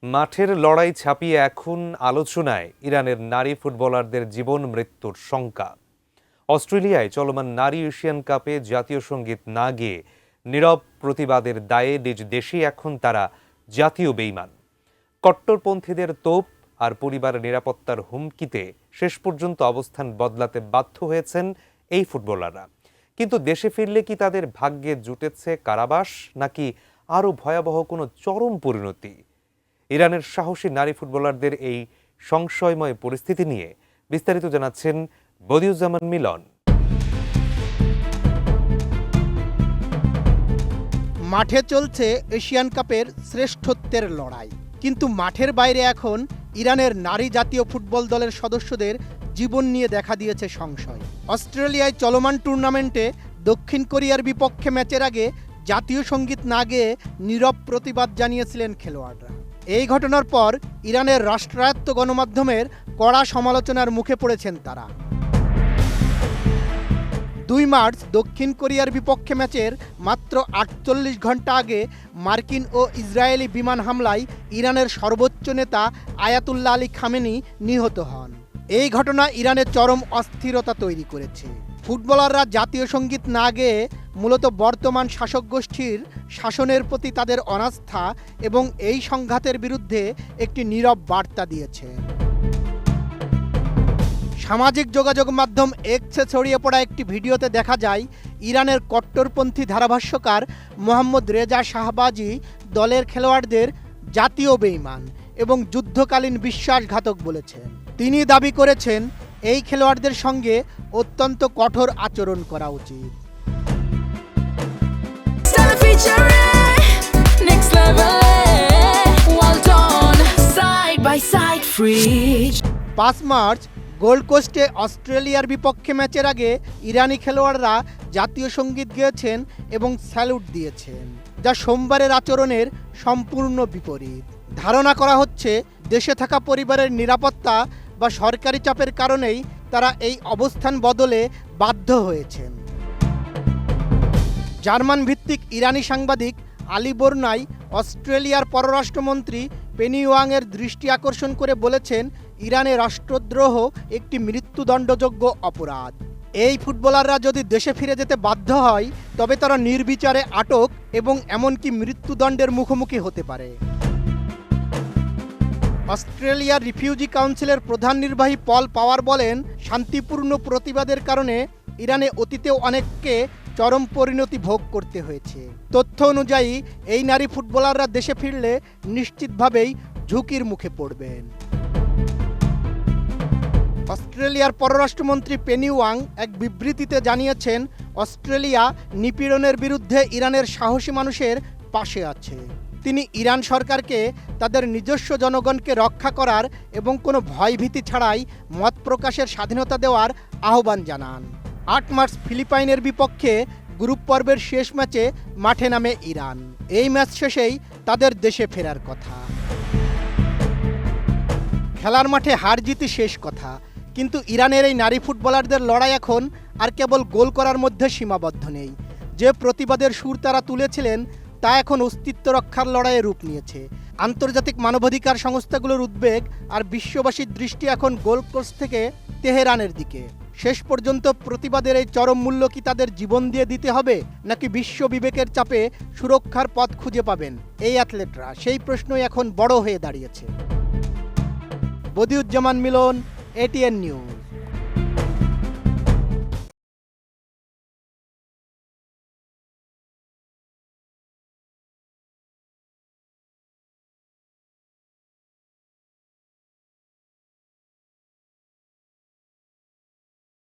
মাঠের লড়াই ছাপিয়ে এখন আলোচনায় ইরানের নারী ফুটবলারদের জীবন মৃত্যুর শঙ্কা। অস্ট্রেলিয়ায় চলমান নারী এশিয়ান কাপে জাতীয় সঙ্গীত না গেয়ে নীরব প্রতিবাদের দায়ে নিজ দেশেই এখন তারা জাতীয় বেঈমান। কট্টরপন্থীদের তোপ আর পরিবারের নিরাপত্তার হুমকিতে শেষ পর্যন্ত অবস্থান বদলাতে বাধ্য হয়েছেন এই ফুটবলাররা। কিন্তু দেশে ফিরলে কি তাদের ভাগ্যে জুটেছে কারাবাস, নাকি আরও ভয়াবহ কোনো চরম পরিণতি? ইরানের সাহসী নারী ফুটবলারদের এই সংশয়ময় পরিস্থিতি নিয়ে বিস্তারিত জানাচ্ছেন বদিউজ্জামান মিলন। মাঠে চলছে এশিয়ান কাপের শ্রেষ্ঠত্বের লড়াই, কিন্তু মাঠের বাইরে এখন ইরানের নারী জাতীয় ফুটবল দলের সদস্যদের জীবন নিয়ে দেখা দিয়েছে সংশয়। অস্ট্রেলিয়ায় চলমান টুর্নামেন্টে দক্ষিণ কোরিয়ার বিপক্ষে ম্যাচের আগে জাতীয় সঙ্গীত না গেয়ে নীরব প্রতিবাদ জানিয়েছিলেন খেলোয়াড়রা। এই ঘটনার পর ইরানের রাষ্ট্রায়ত্ত গণমাধ্যমের কড়া সমালোচনার মুখে পড়েছেন তারা। 2 মার্চ দক্ষিণ কোরিয়ার বিপক্ষে ম্যাচের মাত্র 48 ঘন্টা আগে মার্কিন ও ইসরায়েলি বিমান হামলায় ইরানের সর্বোচ্চ নেতা আয়াতুল্লাহ আলী খামেনি নিহত হন। এই ঘটনা ইরানের চরম অস্থিরতা তৈরি করেছে। ফুটবলাররা জাতীয় সঙ্গীত না গেয়ে মূলত বর্তমান শাসক গোষ্ঠীর শাসনের প্রতি তাদের অনাস্থা এবং এই সংঘাতের বিরুদ্ধে একটি নীরব বার্তা দিয়েছে। সামাজিক যোগাযোগ মাধ্যম এক্সে ছড়িয়ে পড়া একটি ভিডিওতে দেখা যায় ইরানের কট্টরপন্থী ধারাভাষ্যকার মোহাম্মদ রেজা শাহবাজি দলের খেলোয়াড়দের জাতীয় বেঈমান এবং যুদ্ধকালীন বিশ্বাসঘাতক বলেছেন। তিনি দাবি করেছেন এই খেলোয়াড়দের সঙ্গে অত্যন্ত কঠোর আচরণ করা উচিত। 5 মার্চ গোল্ড কোস্টে অস্ট্রেলিয়ার বিপক্ষে ম্যাচের আগে ইরানি খেলোয়াড়রা জাতীয় সঙ্গীত গেয়েছেন এবং স্যালুট দিয়েছেন, যা সোমবারের আচরণের সম্পূর্ণ বিপরীত। ধারণা করা হচ্ছে দেশে থাকা পরিবারের নিরাপত্তা বা সরকারি চাপের কারণেই তারা এই অবস্থান বদলে বাধ্য হয়েছেন। জার্মান ভিত্তিক ইরানি সাংবাদিক আলী বোরনাই অস্ট্রেলিয়ার পররাষ্ট্রমন্ত্রী পেনি ওয়াংয়ের দৃষ্টি আকর্ষণ করে বলেছেন, ইরানে রাষ্ট্রদ্রোহ একটি মৃত্যুদণ্ডযোগ্য অপরাধ। এই ফুটবলাররা যদি দেশে ফিরে যেতে বাধ্য হয় তবে তারা নির্বিচারে আটক এবং এমনকি মৃত্যুদণ্ডের মুখোমুখি হতে পারে। অস্ট্রেলিয়ার রিফিউজি কাউন্সিলের প্রধান নির্বাহী পল পাওয়ার বলেন, শান্তিপূর্ণ প্রতিবাদের কারণে ইরানে অতীতেও অনেককে চরম পরিণতি ভোগ করতে হয়েছে। তথ্য অনুযায়ী এই নারী ফুটবলাররা দেশে ফিরলে নিশ্চিতভাবেই ঝুঁকির মুখে পড়বেন। অস্ট্রেলিয়ার পররাষ্ট্রমন্ত্রী পেনি ওয়াং এক বিবৃতিতে জানিয়েছেন, অস্ট্রেলিয়া নিপীড়নের বিরুদ্ধে ইরানের সাহসী মানুষের পাশে আছে। তিনি ইরান সরকারকে তাদের নিজস্ব জনগণকে রক্ষা করার এবং কোনো ভয়ভীতি ছাড়াই মত প্রকাশের স্বাধীনতা দেওয়ার আহ্বান জানান। 8 মার্চ ফিলিপাইনের বিপক্ষে গ্রুপ পর্বের শেষ ম্যাচে মাঠে নামে ইরান। এই ম্যাচ শেষেই তাদের দেশে ফেরার কথা। খেলার মাঠে হার জিতি শেষ কথা, কিন্তু ইরানের এই নারী ফুটবলারদের লড়াই এখন আর কেবল গোল করার মধ্যে সীমাবদ্ধ নেই। যে প্রতিবাদের সুর তারা তুলেছিলেন তা এখন অস্তিত্ব রক্ষার লড়াইয়ে রূপ নিয়েছে। আন্তর্জাতিক মানবাধিকার সংস্থাগুলোর উদ্বেগ আর বিশ্ববাসীর দৃষ্টি এখন গোল্ড কোস্ট থেকে তেহরানের দিকে। শেষ পর্যন্ত প্রতিবাদের এই চরম মূল্য কি তাদের জীবন দিয়ে দিতে হবে, নাকি বিশ্ব বিবেকের চাপে সুরক্ষার পথ খুঁজে পাবেন এই অ্যাথলেটরা? সেই প্রশ্নই এখন বড় হয়ে দাঁড়িয়েছে। বদিউজ্জামান মিলন, ATN নিউজ।